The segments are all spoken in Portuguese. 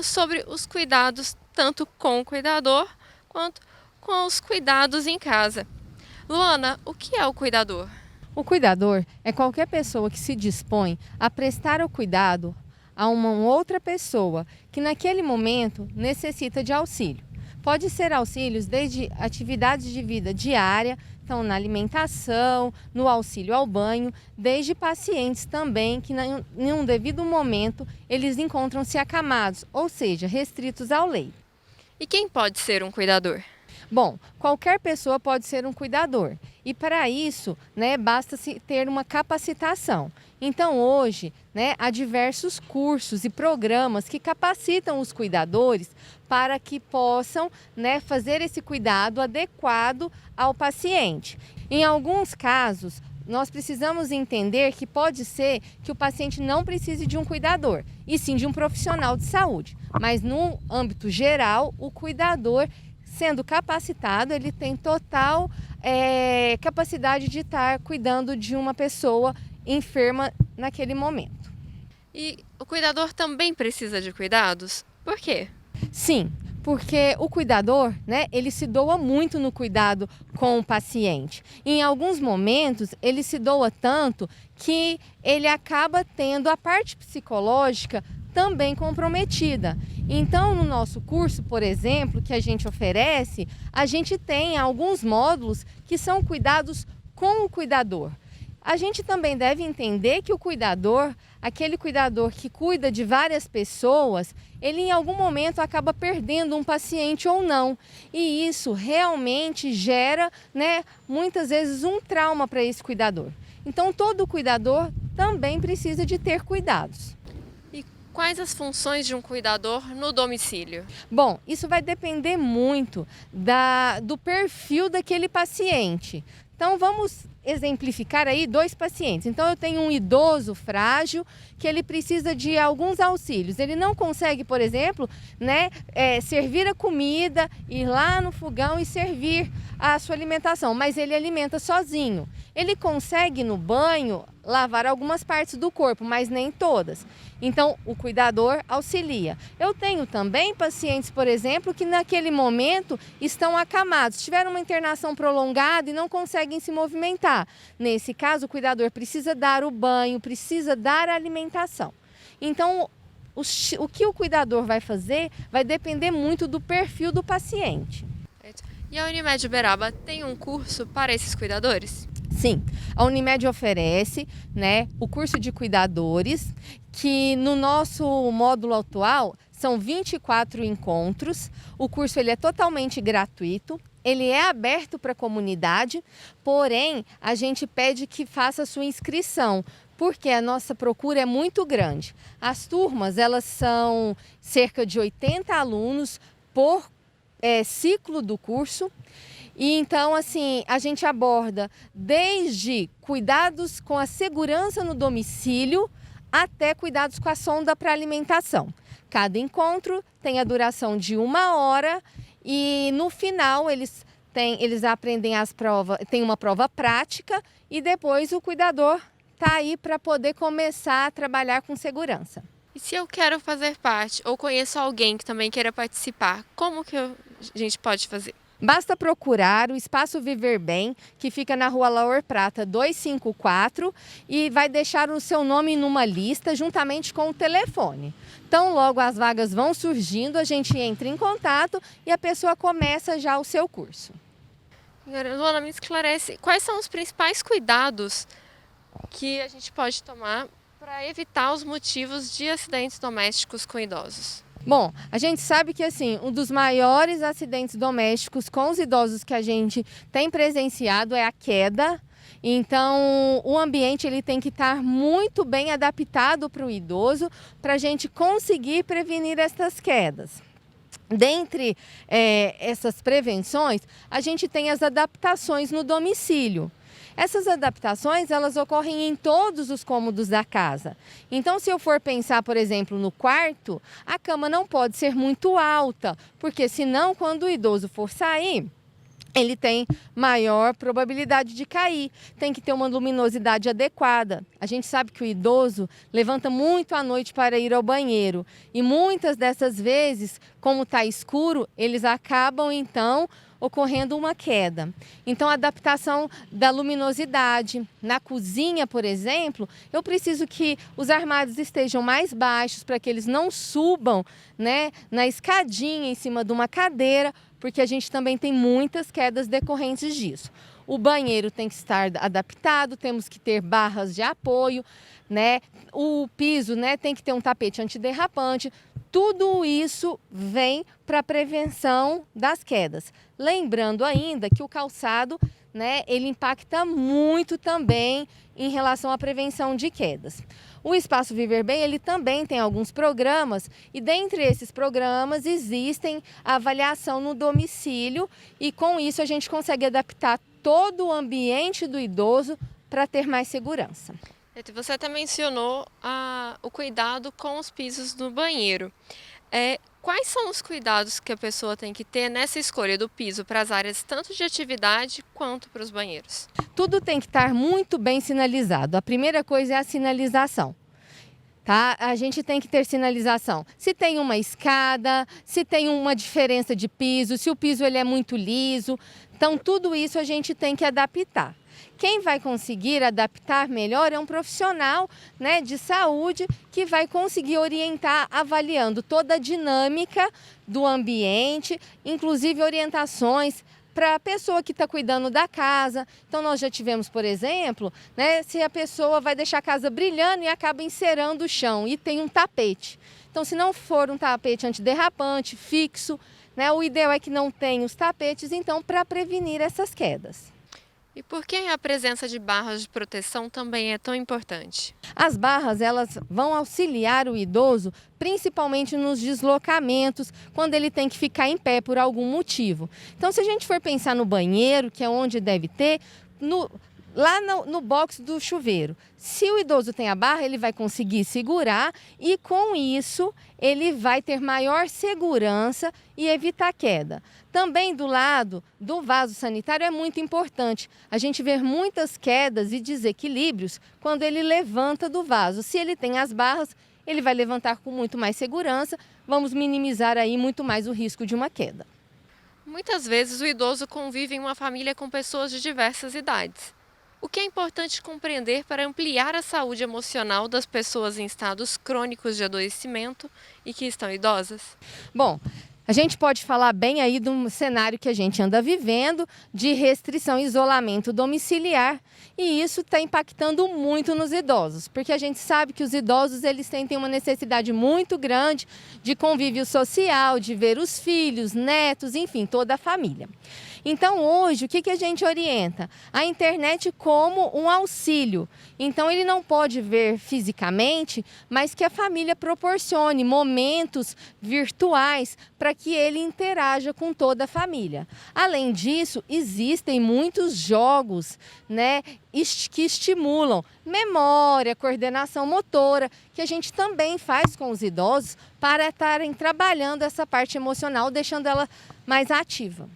Sobre os cuidados tanto com o cuidador quanto com os cuidados em casa. Luana, o que é o cuidador? O cuidador é qualquer pessoa que se dispõe a prestar o cuidado a uma outra pessoa que naquele momento necessita de auxílio. Pode ser auxílios desde atividades de vida diária, então na alimentação, no auxílio ao banho, desde pacientes também que em um devido momento eles encontram-se acamados, ou seja, restritos ao leito. E quem pode ser um cuidador? Bom, qualquer pessoa pode ser um cuidador e para isso, basta-se ter uma capacitação. Então hoje, há diversos cursos e programas que capacitam os cuidadores para que possam, fazer esse cuidado adequado ao paciente. Em alguns casos, nós precisamos entender que pode ser que o paciente não precise de um cuidador, e sim de um profissional de saúde. Mas no âmbito geral, o cuidador, sendo capacitado, ele tem total capacidade de estar cuidando de uma pessoa enferma naquele momento. E o cuidador também precisa de cuidados? Por quê? Sim, porque o cuidador, ele se doa muito no cuidado com o paciente. Em alguns momentos, ele se doa tanto que ele acaba tendo a parte psicológica também comprometida. Então, no nosso curso, por exemplo, que a gente oferece, a gente tem alguns módulos que são cuidados com o cuidador. A gente também deve entender que o cuidador, aquele cuidador que cuida de várias pessoas, ele em algum momento acaba perdendo um paciente ou não. E isso realmente gera, muitas vezes um trauma para esse cuidador. Então, todo cuidador também precisa de ter cuidados. E quais as funções de um cuidador no domicílio? Bom, isso vai depender muito do perfil daquele paciente. Então, vamos exemplificar aí 2 pacientes. Então, eu tenho um idoso frágil que ele precisa de alguns auxílios. Ele não consegue, por exemplo, servir a comida, ir lá no fogão e servir a sua alimentação, mas ele alimenta sozinho. Ele consegue no banho lavar algumas partes do corpo, mas nem todas. Então, o cuidador auxilia. Eu tenho também pacientes, por exemplo, que naquele momento estão acamados, tiveram uma internação prolongada e não conseguem se movimentar. Nesse caso, o cuidador precisa dar o banho, precisa dar a alimentação. Então, o que o cuidador vai fazer vai depender muito do perfil do paciente. E a Unimed Uberaba tem um curso para esses cuidadores? Sim, a Unimed oferece, o curso de cuidadores, que no nosso módulo atual são 24 encontros. O curso ele é totalmente gratuito, ele é aberto para a comunidade, porém a gente pede que faça a sua inscrição, porque a nossa procura é muito grande. As turmas elas são cerca de 80 alunos por ciclo do curso. E então, assim, a gente aborda desde cuidados com a segurança no domicílio até cuidados com a sonda para alimentação. Cada encontro tem a duração de 1 hora e no final eles aprendem as provas, tem uma prova prática e depois o cuidador está aí para poder começar a trabalhar com segurança. E se eu quero fazer parte ou conheço alguém que também queira participar, como que a gente pode fazer? Basta procurar o Espaço Viver Bem, que fica na Rua Laor Prata 254 e vai deixar o seu nome numa lista juntamente com o telefone. Então, logo as vagas vão surgindo, a gente entra em contato e a pessoa começa já o seu curso. Luana, me esclarece, quais são os principais cuidados que a gente pode tomar para evitar os motivos de acidentes domésticos com idosos? Bom, a gente sabe que assim, um dos maiores acidentes domésticos com os idosos que a gente tem presenciado é a queda. Então, o ambiente ele tem que estar muito bem adaptado para o idoso para a gente conseguir prevenir essas quedas. Dentre essas prevenções, a gente tem as adaptações no domicílio. Essas adaptações, elas ocorrem em todos os cômodos da casa. Então, se eu for pensar, por exemplo, no quarto, a cama não pode ser muito alta, porque senão, quando o idoso for sair, ele tem maior probabilidade de cair. Tem que ter uma luminosidade adequada. A gente sabe que o idoso levanta muito à noite para ir ao banheiro e muitas dessas vezes, como está escuro, eles acabam então ocorrendo uma queda. Então, a adaptação da luminosidade. Na cozinha, por exemplo, eu preciso que os armários estejam mais baixos para que eles não subam, né, na escadinha em cima de uma cadeira, porque a gente também tem muitas quedas decorrentes disso. O banheiro tem que estar adaptado, temos que ter barras de apoio, né? O piso, né, tem que ter um tapete antiderrapante. Tudo isso vem para a prevenção das quedas. Lembrando ainda que o calçado, né, ele impacta muito também em relação à prevenção de quedas. O Espaço Viver Bem, ele também tem alguns programas e dentre esses programas existem a avaliação no domicílio e com isso a gente consegue adaptar todo o ambiente do idoso para ter mais segurança. Você até mencionou o cuidado com os pisos do banheiro. Quais são os cuidados que a pessoa tem que ter nessa escolha do piso para as áreas tanto de atividade quanto para os banheiros? Tudo tem que estar muito bem sinalizado. A primeira coisa é a sinalização. Tá? A gente tem que ter sinalização. Se tem uma escada, se tem uma diferença de piso, se o piso ele é muito liso. Então, tudo isso a gente tem que adaptar. Quem vai conseguir adaptar melhor é um profissional, né, de saúde que vai conseguir orientar avaliando toda a dinâmica do ambiente, inclusive orientações para a pessoa que está cuidando da casa. Então, nós já tivemos, por exemplo, né, se a pessoa vai deixar a casa brilhando e acaba encerando o chão e tem um tapete. Então, se não for um tapete antiderrapante, fixo, né, o ideal é que não tenha os tapetes, então, para prevenir essas quedas. E por que a presença de barras de proteção também é tão importante? As barras, elas vão auxiliar o idoso, principalmente nos deslocamentos, quando ele tem que ficar em pé por algum motivo. Então, se a gente for pensar no banheiro, que é onde deve ter, lá no box do chuveiro, se o idoso tem a barra, ele vai conseguir segurar e com isso ele vai ter maior segurança e evitar queda. Também do lado do vaso sanitário é muito importante a gente ver muitas quedas e desequilíbrios quando ele levanta do vaso. Se ele tem as barras, ele vai levantar com muito mais segurança, vamos minimizar aí muito mais o risco de uma queda. Muitas vezes o idoso convive em uma família com pessoas de diversas idades. O que é importante compreender para ampliar a saúde emocional das pessoas em estados crônicos de adoecimento e que estão idosas? Bom, a gente pode falar bem aí de um cenário que a gente anda vivendo de restrição e isolamento domiciliar e isso está impactando muito nos idosos, porque a gente sabe que os idosos eles têm uma necessidade muito grande de convívio social, de ver os filhos, netos, enfim, toda a família. Então, hoje, o que a gente orienta? A internet como um auxílio. Então, ele não pode ver fisicamente, mas que a família proporcione momentos virtuais para que ele interaja com toda a família. Além disso, existem muitos jogos, né, que estimulam memória, coordenação motora, que a gente também faz com os idosos para estarem trabalhando essa parte emocional, deixando ela mais ativa.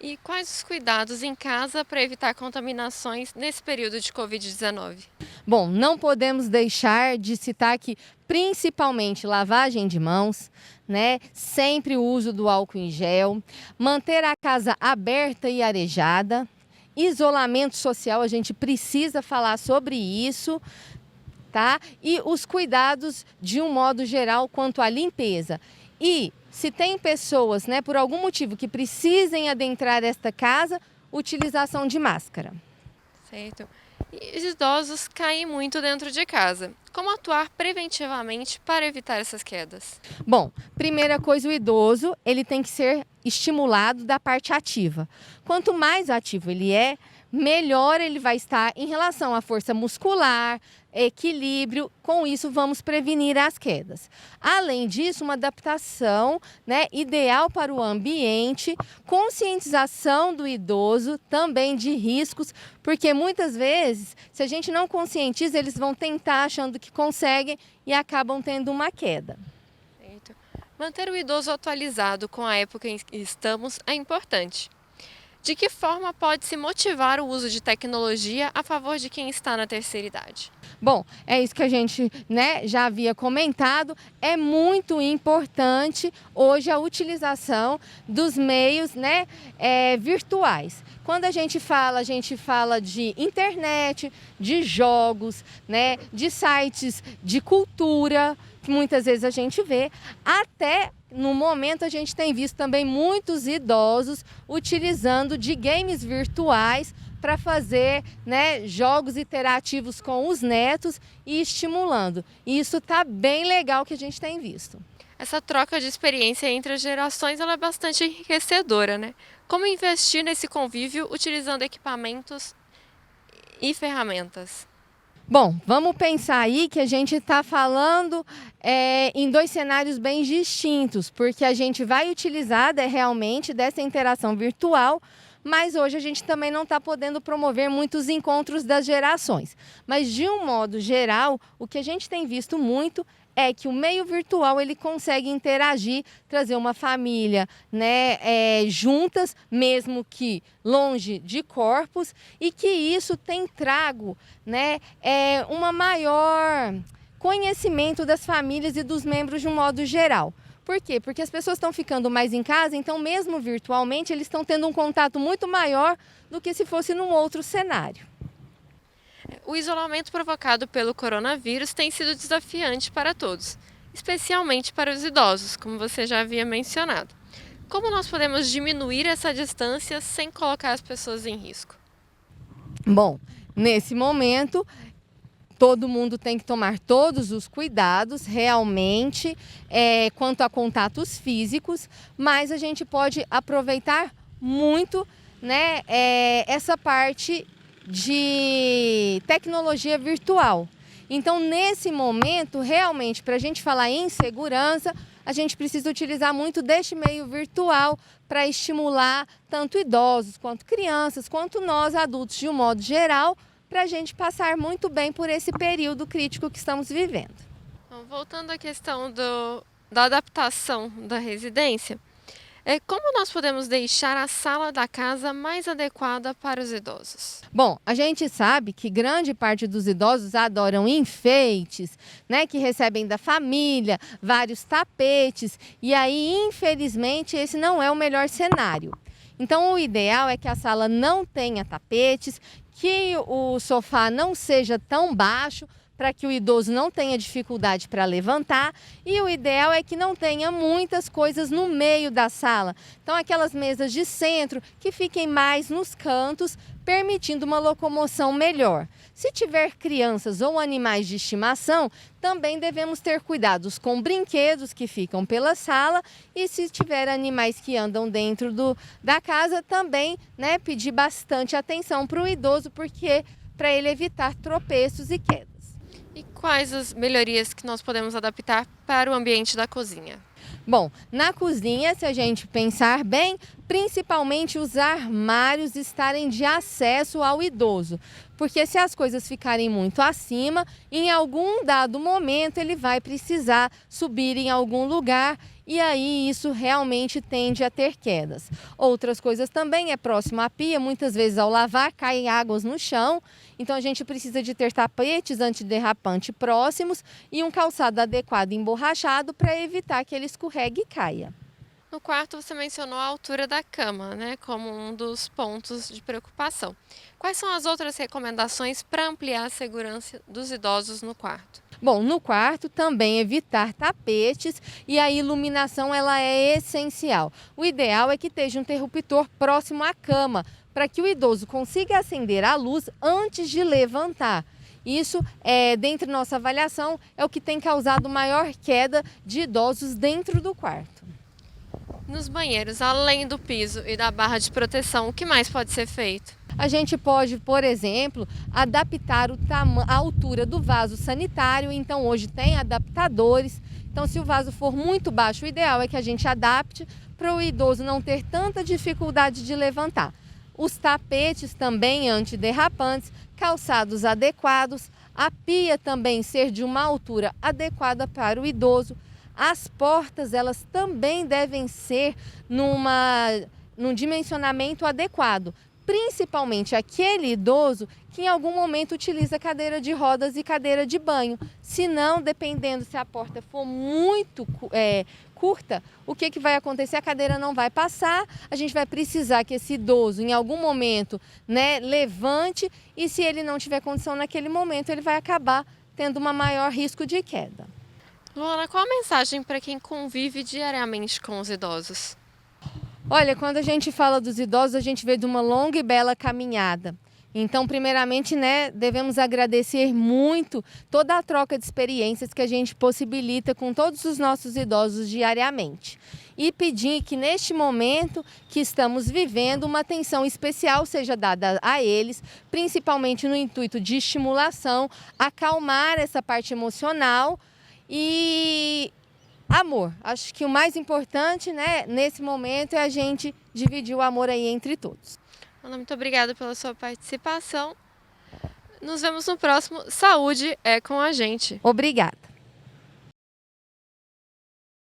E quais os cuidados em casa para evitar contaminações nesse período de Covid-19? Bom, não podemos deixar de citar que principalmente lavagem de mãos, né? Sempre o uso do álcool em gel, manter a casa aberta e arejada, isolamento social, a gente precisa falar sobre isso, tá? E os cuidados de um modo geral quanto à limpeza. E se tem pessoas, né, por algum motivo que precisem adentrar esta casa, utilização de máscara. Certo. E os idosos caem muito dentro de casa. Como atuar preventivamente para evitar essas quedas? Bom, primeira coisa, o idoso, ele tem que ser estimulado da parte ativa. Quanto mais ativo ele é, melhor ele vai estar em relação à força muscular, equilíbrio, com isso vamos prevenir as quedas. Além disso, uma adaptação, né, ideal para o ambiente, conscientização do idoso também de riscos, porque muitas vezes, se a gente não conscientiza, eles vão tentar achando que conseguem e acabam tendo uma queda. Certo. Manter o idoso atualizado com a época em que estamos é importante. De que forma pode-se motivar o uso de tecnologia a favor de quem está na terceira idade? Bom, é isso que a gente, né, já havia comentado. É muito importante hoje a utilização dos meios, né, virtuais. Quando a gente fala de internet, de jogos, né, de sites de cultura, que muitas vezes a gente vê, até no momento a gente tem visto também muitos idosos utilizando de games virtuais para fazer, né, jogos interativos com os netos e estimulando. E isso tá bem legal que a gente tem visto. Essa troca de experiência entre as gerações ela é bastante enriquecedora, né? Como investir nesse convívio utilizando equipamentos e ferramentas? Bom, vamos pensar aí que a gente está falando em dois cenários bem distintos, porque a gente vai utilizar realmente dessa interação virtual, mas hoje a gente também não está podendo promover muitos encontros das gerações. Mas de um modo geral, o que a gente tem visto muito é que o meio virtual ele consegue interagir, trazer uma família, né, juntas, mesmo que longe de corpos, e que isso tem trago, né, uma maior conhecimento das famílias e dos membros de um modo geral. Por quê? Porque as pessoas estão ficando mais em casa, então mesmo virtualmente eles estão tendo um contato muito maior do que se fosse num outro cenário. O isolamento provocado pelo coronavírus tem sido desafiante para todos, especialmente para os idosos, como você já havia mencionado. Como nós podemos diminuir essa distância sem colocar as pessoas em risco? Bom, nesse momento, todo mundo tem que tomar todos os cuidados realmente quanto a contatos físicos, mas a gente pode aproveitar muito, né, essa parte de tecnologia virtual. Então, nesse momento, realmente, para a gente falar em segurança, a gente precisa utilizar muito deste meio virtual para estimular tanto idosos, quanto crianças, quanto nós adultos de um modo geral, para a gente passar muito bem por esse período crítico que estamos vivendo. Bom, voltando à questão da adaptação da residência, como nós podemos deixar a sala da casa mais adequada para os idosos? Bom, a gente sabe que grande parte dos idosos adoram enfeites, né, que recebem da família, vários tapetes, e aí, infelizmente, esse não é o melhor cenário. Então, o ideal é que a sala não tenha tapetes, que o sofá não seja tão baixo, para que o idoso não tenha dificuldade para levantar, e o ideal é que não tenha muitas coisas no meio da sala. Então, aquelas mesas de centro que fiquem mais nos cantos, permitindo uma locomoção melhor. Se tiver crianças ou animais de estimação, também devemos ter cuidados com brinquedos que ficam pela sala, e se tiver animais que andam dentro da casa, também, né, pedir bastante atenção para o idoso, porque para ele evitar tropeços e quedas. E quais as melhorias que nós podemos adaptar para o ambiente da cozinha? Bom, na cozinha, se a gente pensar bem, principalmente os armários estarem de acesso ao idoso. Porque se as coisas ficarem muito acima, em algum dado momento ele vai precisar subir em algum lugar e aí isso realmente tende a ter quedas. Outras coisas também é próximo à pia, muitas vezes ao lavar caem águas no chão, então a gente precisa de ter tapetes antiderrapante próximos e um calçado adequado emborrachado para evitar que ele escorregue e caia. No quarto, você mencionou a altura da cama, né, como um dos pontos de preocupação. Quais são as outras recomendações para ampliar a segurança dos idosos no quarto? Bom, no quarto também evitar tapetes e a iluminação ela é essencial. O ideal é que esteja um interruptor próximo à cama, para que o idoso consiga acender a luz antes de levantar. Isso, dentro da nossa avaliação, é o que tem causado maior queda de idosos dentro do quarto. Nos banheiros, além do piso e da barra de proteção, o que mais pode ser feito? A gente pode, por exemplo, adaptar a altura do vaso sanitário. Então, hoje tem adaptadores. Então, se o vaso for muito baixo, o ideal é que a gente adapte para o idoso não ter tanta dificuldade de levantar. Os tapetes também antiderrapantes, calçados adequados, a pia também ser de uma altura adequada para o idoso. As portas, elas também devem ser numa num dimensionamento adequado, principalmente aquele idoso que em algum momento utiliza cadeira de rodas e cadeira de banho. Se não, dependendo se a porta for muito curta, o que vai acontecer? A cadeira não vai passar, a gente vai precisar que esse idoso em algum momento, né, levante, e se ele não tiver condição naquele momento, ele vai acabar tendo um maior risco de queda. Luana, qual a mensagem para quem convive diariamente com os idosos? Olha, quando a gente fala dos idosos, a gente vê de uma longa e bela caminhada. Então, primeiramente, né, devemos agradecer muito toda a troca de experiências que a gente possibilita com todos os nossos idosos diariamente. E pedir que neste momento que estamos vivendo, uma atenção especial seja dada a eles, principalmente no intuito de estimulação, acalmar essa parte emocional e amor. Acho que o mais importante, né, nesse momento é a gente dividir o amor aí entre todos. Ana, muito obrigada pela sua participação. Nos vemos no próximo Saúde é com a gente. Obrigada.